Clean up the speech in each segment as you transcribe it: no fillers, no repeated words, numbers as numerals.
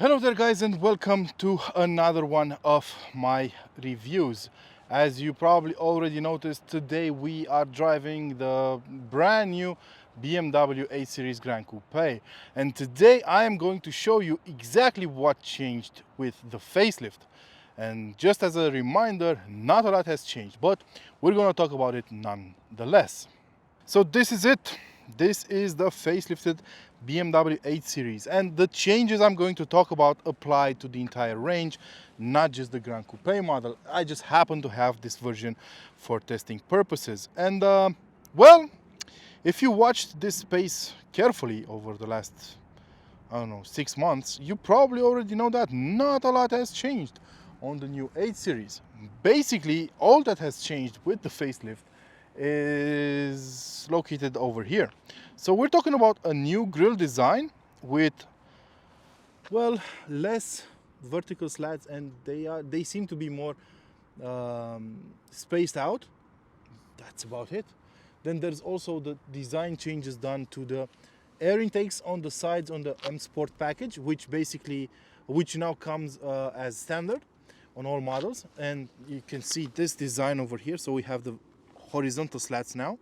Hello there guys, and welcome to another one of my reviews. As you probably already noticed, today we are driving the brand new BMW 8 Series Gran Coupe, and today I am going to show you exactly what changed with the facelift. And just as a reminder, not a lot has changed, but we're going to talk about it nonetheless. So this is it. This is the facelifted BMW 8 Series, and the changes I'm going to talk about apply to the entire range, not just the Gran Coupe model. I just happen to have this version for testing purposes. And well, if you watched this space carefully over the last, I don't know, 6 months, you probably already know that not a lot has changed on the new 8 Series. Basically, all that has changed with the facelift is located over here. So we're talking about a new grille design with, well, less vertical slats, and they seem to be more spaced out. That's about it. Then there's also the design changes done to the air intakes on the sides on the M Sport package, which now comes as standard on all models. And you can see this design over here. So we have the horizontal slats now.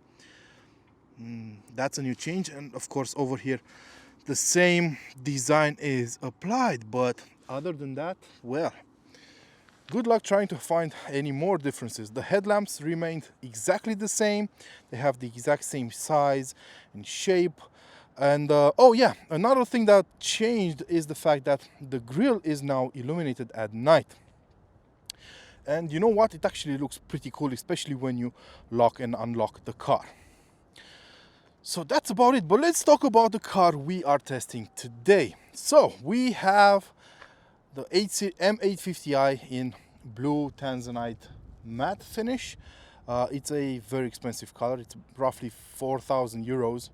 That's a new change, and of course over here the same design is applied, but other than that, well, good luck trying to find any more differences. The headlamps remained exactly the same. They have the exact same size and shape. And oh yeah, another thing that changed is the fact that the grille is now illuminated at night. And you know what? It actually looks pretty cool, especially when you lock and unlock the car. So that's about it. But let's talk about the car we are testing today. So we have the M850i in blue tanzanite matte finish. It's a very expensive color. It's roughly 4,000 euros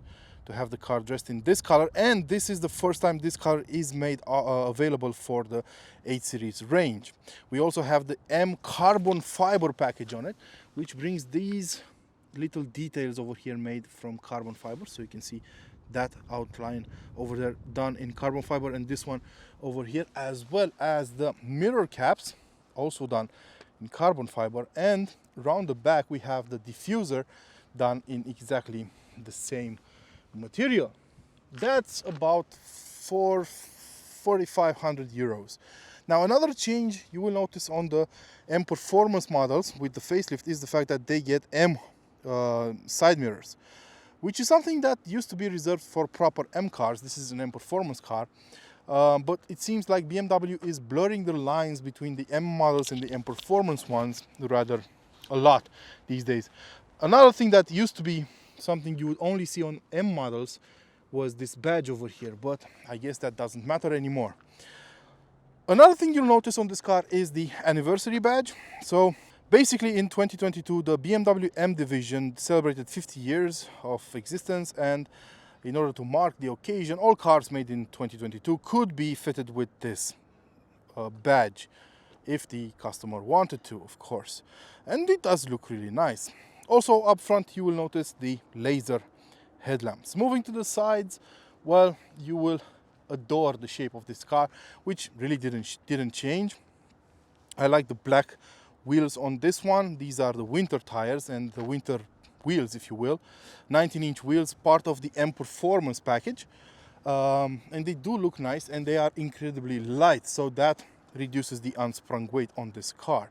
to have the car dressed in this color, and this is the first time this color is made available for the 8 Series range. We also have the M carbon fiber package on it, which brings these little details over here made from carbon fiber. So you can see that outline over there done in carbon fiber, and this one over here, as well as the mirror caps also done in carbon fiber. And around the back we have the diffuser done in exactly the same material. That's about 4,500 euros. Now, another change you will notice on the M Performance models with the facelift is the fact that they get M side mirrors, which is something that used to be reserved for proper M cars. This is an M Performance car, but it seems like BMW is blurring the lines between the M models and the M Performance ones rather a lot these days. Another thing that used to be something you would only see on M models was this badge over here, but I guess that doesn't matter anymore. Another thing you'll notice on this car is the anniversary badge. So basically in 2022 the BMW M division celebrated 50 years of existence, and in order to mark the occasion, all cars made in 2022 could be fitted with this badge if the customer wanted to, of course. And it does look really nice. Also up front you will notice the laser headlamps. Moving to the sides, well, you will adore the shape of this car, which really didn't change. I like the black wheels on this one. These are the winter tires and the winter wheels, if you will. 19-inch wheels, part of the M Performance package. And they do look nice, and they are incredibly light, so that reduces the unsprung weight on this car.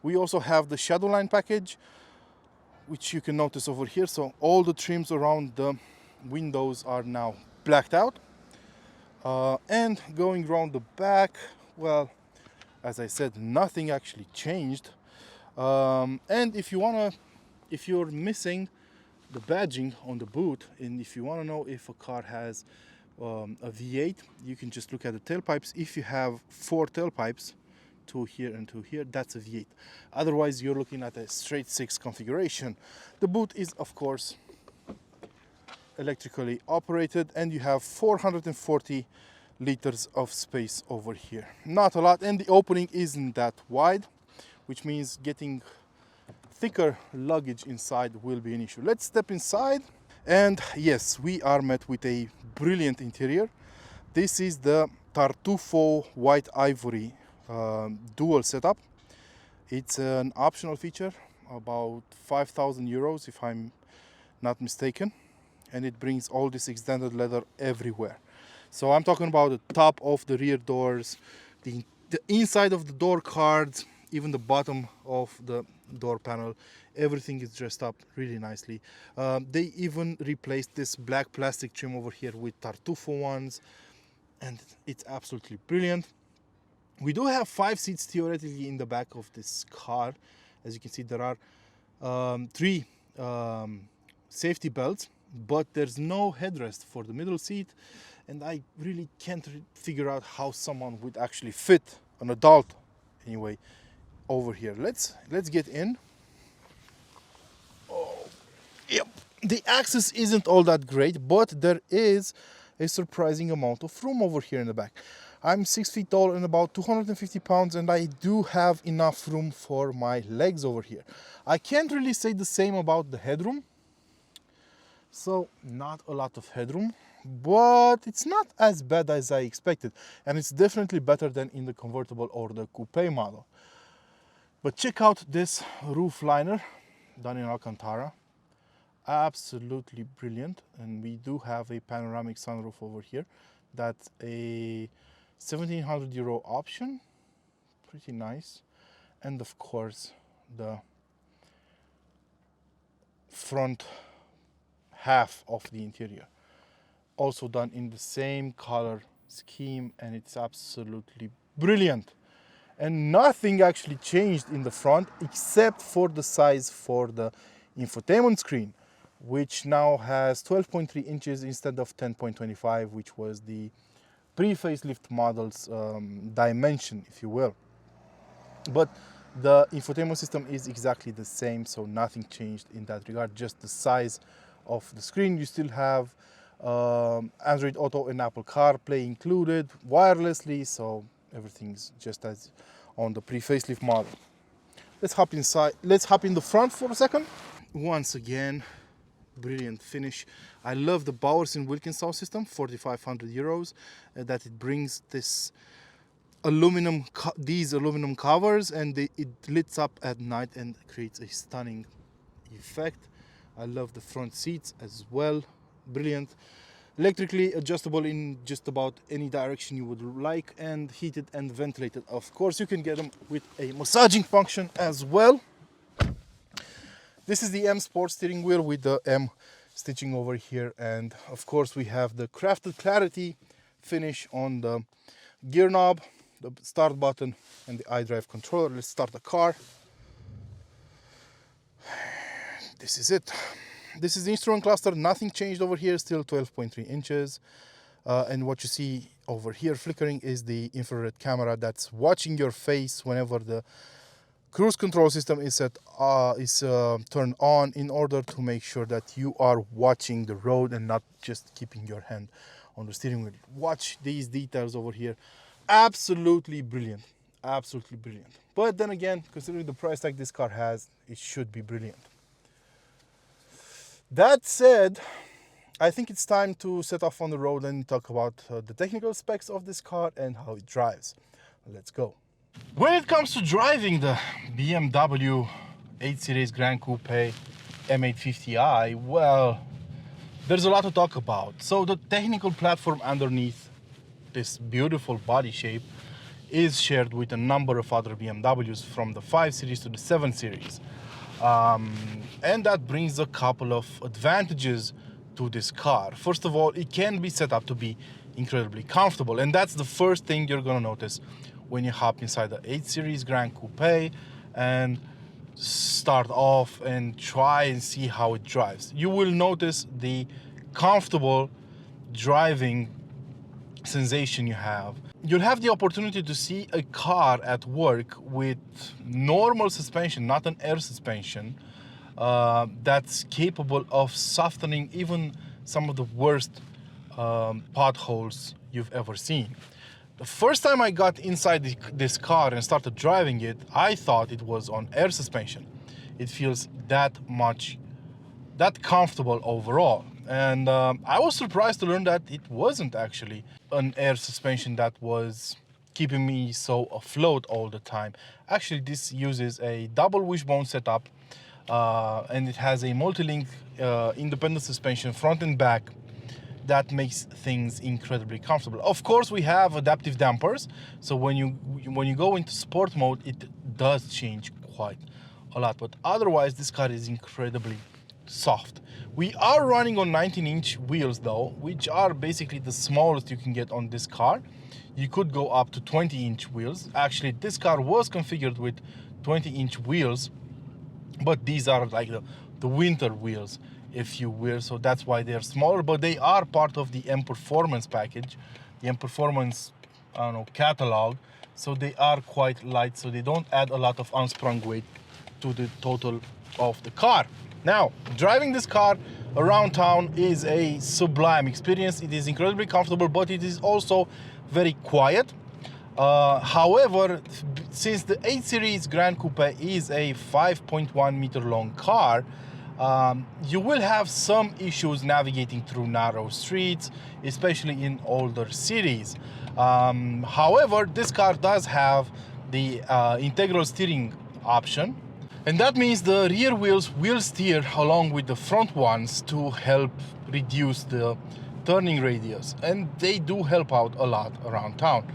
We also have the Shadowline package, which you can notice over here. So all the trims around the windows are now blacked out. And going around the back, well, as I said, nothing actually changed. And if you're missing the badging on the boot, and if you want to know if a car has a V8, you can just look at the tailpipes. If you have 4 tailpipes, 2 here and 2 here, that's a V8. Otherwise you're looking at a straight 6 configuration. The boot is of course electrically operated, and you have 440 liters of space over here. Not a lot, and the opening isn't that wide, which means getting thicker luggage inside will be an issue. Let's step inside, and yes, we are met with a brilliant interior. This is the Tartufo white ivory dual setup. It's an optional feature, about 5,000 euros if I'm not mistaken, and it brings all this extended leather everywhere. So I'm talking about the top of the rear doors, the inside of the door cards, even the bottom of the door panel. Everything is dressed up really nicely. They even replaced this black plastic trim over here with Tartufo ones, and it's absolutely brilliant. We do have 5 seats theoretically in the back of this car. As you can see, there are 3 safety belts, but there's no headrest for the middle seat, and I really can't figure out how someone would actually fit an adult anyway over here. Let's get in. Oh, yep. The access isn't all that great, but there is a surprising amount of room over here in the back. I'm 6 feet tall and about 250 pounds, and I do have enough room for my legs over here. I can't really say the same about the headroom. So not a lot of headroom, but it's not as bad as I expected. And it's definitely better than in the convertible or the coupe model. But check out this roof liner done in Alcantara. Absolutely brilliant. And we do have a panoramic sunroof over here. That's a 1,700 euro option, pretty nice. And of course the front half of the interior, also done in the same color scheme, and it's absolutely brilliant. And nothing actually changed in the front except for the size for the infotainment screen, which now has 12.3 inches instead of 10.25, which was the pre-facelift model's dimension, if you will. But the infotainment system is exactly the same, so nothing changed in that regard, just the size of the screen. You still have Android Auto and Apple CarPlay included wirelessly, so everything's just as on the pre-facelift model. Let's hop inside. Let's hop in the front for a second. Once again, brilliant finish. I love the Bavarian Wilkins sound system, 4,500 euros, that it brings this these aluminum covers, and it lights up at night and creates a stunning effect. I love the front seats as well, brilliant. Electrically adjustable in just about any direction you would like, and heated and ventilated. Of course, you can get them with a massaging function as well. This is the M Sport steering wheel with the M stitching over here, and of course we have the crafted clarity finish on the gear knob, the start button, and the iDrive controller. Let's start the car. This is it. This is the instrument cluster. Nothing changed over here, still 12.3 inches. And what you see over here flickering is the infrared camera that's watching your face whenever the cruise control system is turned on, in order to make sure that you are watching the road and not just keeping your hand on the steering wheel. Watch these details over here. Absolutely brilliant. Absolutely brilliant. But then again, considering the price tag this car has, it should be brilliant. That said, I think it's time to set off on the road and talk about the technical specs of this car and how it drives. Let's go. When it comes to driving the BMW 8 Series Gran Coupe M850i, well, there's a lot to talk about. So the technical platform underneath this beautiful body shape is shared with a number of other BMWs, from the 5 Series to the 7 Series. And that brings a couple of advantages to this car. First of all, it can be set up to be incredibly comfortable, and that's the first thing you're gonna notice when you hop inside the 8 Series Gran Coupe and start off and try and see how it drives. You will notice the comfortable driving sensation you have. You'll have the opportunity to see a car at work with normal suspension, not an air suspension, that's capable of softening even some of the worst potholes you've ever seen. The first time I got inside this car and started driving it, I thought it was on air suspension. It feels that comfortable overall. And I was surprised to learn that it wasn't actually an air suspension that was keeping me so afloat all the time. Actually, this uses a double wishbone setup, and it has a multi-link independent suspension front and back that makes things incredibly comfortable. Of course, we have adaptive dampers, so when you go into sport mode, it does change quite a lot, but otherwise this car is incredibly soft. We are running on 19-inch wheels though, which are basically the smallest you can get on this car. You could go up to 20-inch wheels. Actually, this car was configured with 20-inch wheels, but these are like the winter wheels, if you will, so that's why they're smaller, but they are part of the M Performance package, the M Performance, I don't know, catalog, so they are quite light, so they don't add a lot of unsprung weight to the total of the car. Now, driving this car around town is a sublime experience. It is incredibly comfortable, but it is also very quiet. However, since the 8 Series Gran Coupe is a 5.1 meter long car, you will have some issues navigating through narrow streets, especially in older cities. However, this car does have the integral steering option, and that means the rear wheels will steer along with the front ones to help reduce the turning radius, and they do help out a lot around town,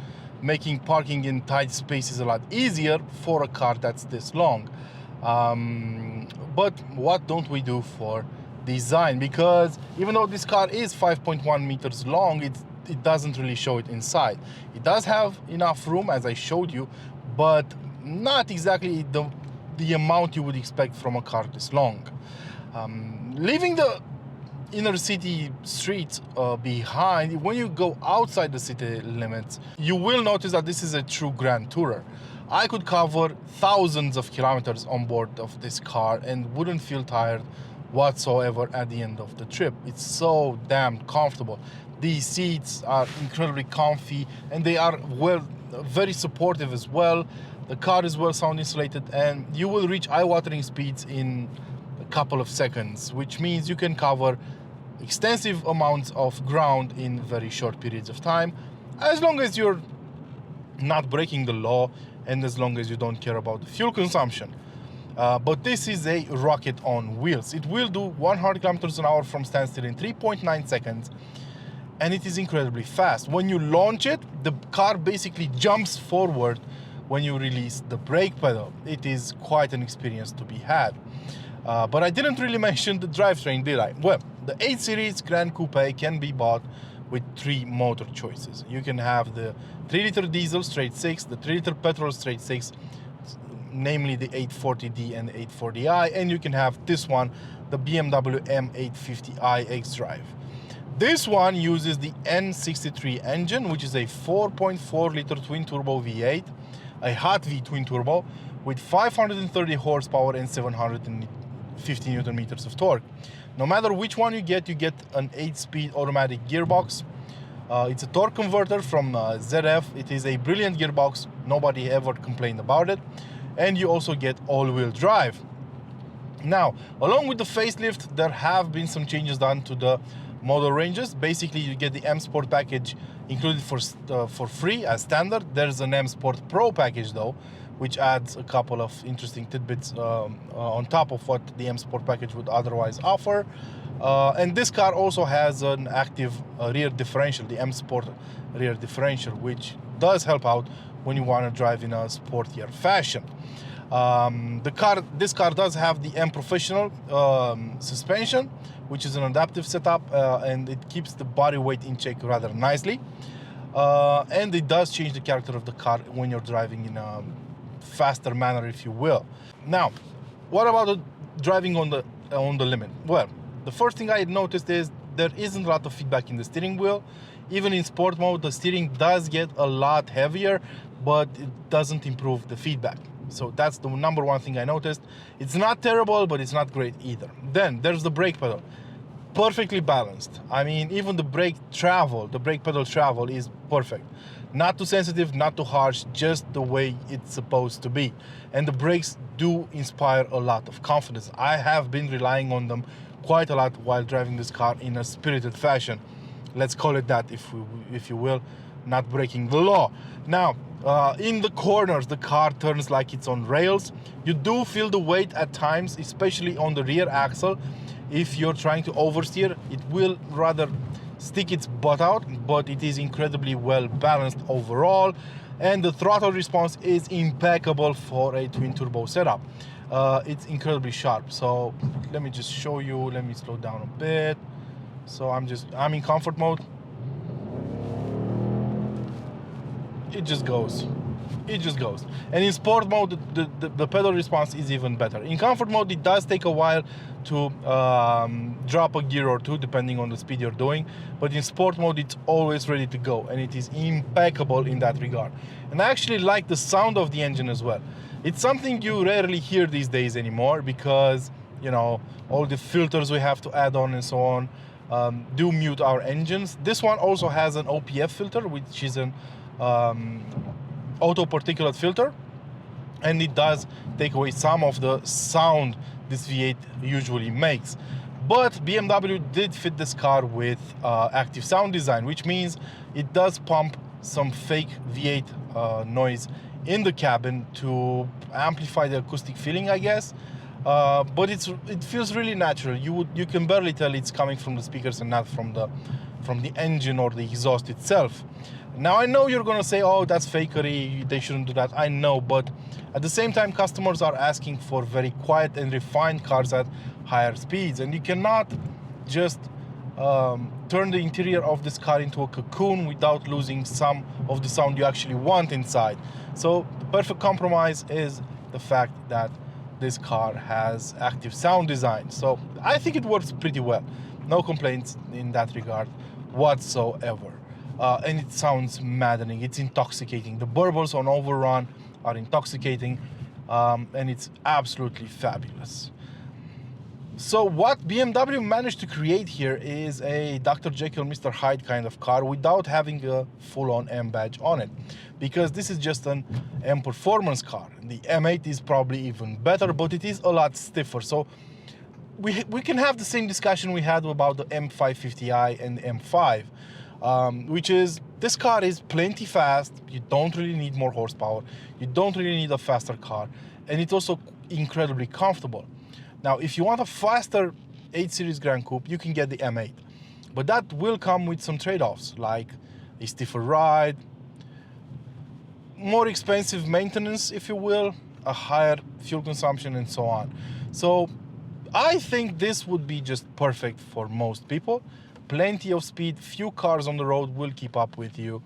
making parking in tight spaces a lot easier for a car that's this long. But what don't we do for design? Because even though this car is 5.1 meters long, it doesn't really show it inside. It does have enough room, as I showed you, but not exactly the amount you would expect from a car this long. Leaving the inner city streets behind, when you go outside the city limits, you will notice that this is a true grand tourer. I could cover thousands of kilometers on board of this car and wouldn't feel tired whatsoever at the end of the trip. It's so damn comfortable. These seats are incredibly comfy, and they are very supportive as well. The car is well sound insulated, and you will reach eye-watering speeds in a couple of seconds, which means you can cover extensive amounts of ground in very short periods of time, as long as you're not breaking the law and as long as you don't care about the fuel consumption. But this is a rocket on wheels. It will do 100 kilometers an hour from standstill in 3.9 seconds, and it is incredibly fast. When you launch it, the car basically jumps forward when you release the brake pedal. It is quite an experience to be had. But I didn't really mention the drivetrain, did I? Well, the 8 Series Gran Coupe can be bought with 3 motor choices. You can have the 3-liter diesel straight 6, the 3-liter petrol straight 6, namely the 840D and the 840i, and you can have this one, the BMW M850i xDrive. This one uses the N63 engine, which is a 4.4-liter twin-turbo V8, a hot V twin-turbo with 530 horsepower and 750 Newton meters of torque. No matter which one you get an 8-speed automatic gearbox. It's a torque converter from ZF. It is a brilliant gearbox. Nobody ever complained about it. And you also get all-wheel drive. Now, along with the facelift, there have been some changes done to the model ranges. Basically, you get the M Sport package included for free as standard. There's an M Sport Pro package though, which adds a couple of interesting tidbits on top of what the M Sport package would otherwise offer. And this car also has an active rear differential, the M Sport rear differential, which does help out when you want to drive in a sportier fashion. This car does have the M Professional suspension, which is an adaptive setup, and it keeps the body weight in check rather nicely. And it does change the character of the car when you're driving in a faster manner, if you will. Now, what about driving on the limit? Well, the first thing I noticed is there isn't a lot of feedback in the steering wheel. Even in sport mode, the steering does get a lot heavier, but it doesn't improve the feedback. So that's the number one thing I noticed. It's not terrible, but it's not great either. Then there's the brake pedal. Perfectly balanced. I mean, even the brake pedal travel is perfect. Not too sensitive, not too harsh, just the way it's supposed to be. And the brakes do inspire a lot of confidence. I have been relying on them quite a lot while driving this car in a spirited fashion. Let's call it that, if you will, not breaking the law. Now, in the corners, the car turns like it's on rails. You do feel the weight at times, especially on the rear axle. If you're trying to oversteer, it will rather stick its butt out, but it is incredibly well balanced overall, and the throttle response is impeccable for a twin turbo setup. It's incredibly sharp. So let me just show you. Let me slow down a bit. So I'm in comfort mode. It just goes. It just goes. And in sport mode, the pedal response is even better. In comfort mode, it does take a while to drop a gear or two, depending on the speed you're doing. But in sport mode, it's always ready to go, and it is impeccable in that regard. And I actually like the sound of the engine as well. It's something you rarely hear these days anymore, because, you know, all the filters we have to add on and so on do mute our engines. This one also has an OPF filter, which is an auto particulate filter, and it does take away some of the sound this V8 usually makes. But BMW did fit this car with active sound design, which means it does pump some fake V8 noise in the cabin to amplify the acoustic feeling, I guess. But it feels really natural. You can barely tell it's coming from the speakers and not from the engine or the exhaust itself. Now, I know you're gonna say, oh, that's fakery, they shouldn't do that. I know, but at the same time, customers are asking for very quiet and refined cars at higher speeds, and you cannot just turn the interior of this car into a cocoon without losing some of the sound you actually want inside. So the perfect compromise is the fact that this car has active sound design. So I think it works pretty well. No complaints in that regard whatsoever. And it sounds maddening. It's intoxicating. The burbles on overrun are intoxicating, and it's absolutely fabulous. So what BMW managed to create here is a Dr. Jekyll, Mr. Hyde kind of car without having a full-on M badge on it, because this is just an M performance car. The M8 is probably even better, but it is a lot stiffer. So we can have the same discussion we had about the M550i and the M5. Which is, this car is plenty fast. You don't really need more horsepower. You don't really need a faster car. And it's also incredibly comfortable. Now, if you want a faster 8 Series Gran Coupe, you can get the M8. But that will come with some trade-offs, like a stiffer ride, more expensive maintenance, if you will, a higher fuel consumption, and so on. So I think this would be just perfect for most people. Plenty of speed, few cars on the road will keep up with you.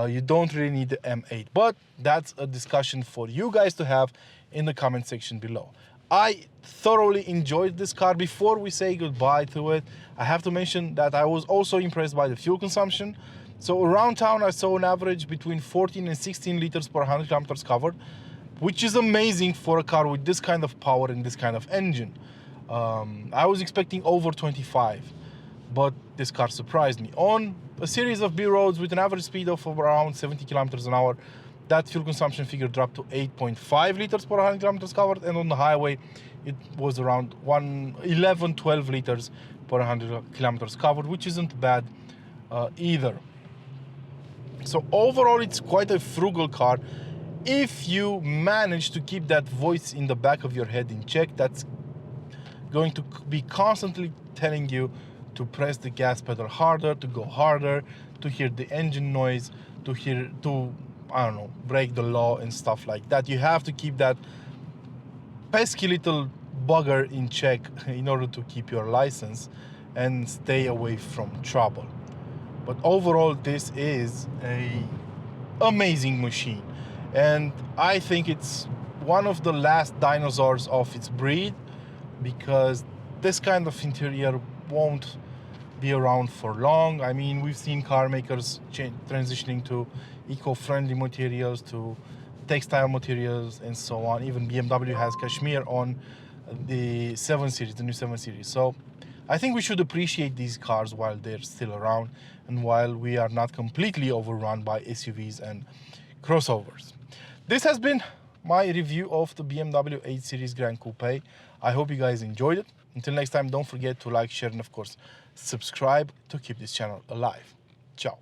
You don't really need the M8, but that's a discussion for you guys to have in the comment section below. I thoroughly enjoyed this car. Before we say goodbye to it, I have to mention that I was also impressed by the fuel consumption. So around town, I saw an average between 14 and 16 liters per 100 kilometers covered, which is amazing for a car with this kind of power and this kind of engine. I was expecting over 25. But this car surprised me. On a series of B roads with an average speed of around 70 kilometers an hour, that fuel consumption figure dropped to 8.5 liters per 100 kilometers covered, and on the highway it was around 11-12 liters per 100 kilometers covered, which isn't bad either. So overall, it's quite a frugal car. If you manage to keep that voice in the back of your head in check, that's going to be constantly telling you to press the gas pedal harder, to go harder, to hear the engine noise, I don't know, break the law and stuff like that. You have to keep that pesky little bugger in check in order to keep your license and stay away from trouble. But overall, this is an amazing machine, and I think it's one of the last dinosaurs of its breed, because this kind of interior won't be around for long. I mean, we've seen car makers transitioning to eco-friendly materials, to textile materials, and so on. Even BMW has cashmere on the 7 Series, the new 7 Series. So I think we should appreciate these cars while they're still around, and while we are not completely overrun by SUVs and crossovers. This has been my review of the BMW 8 Series Gran Coupe. I hope you guys enjoyed it. Until next time, don't forget to like, share, and of course, subscribe to keep this channel alive. Ciao.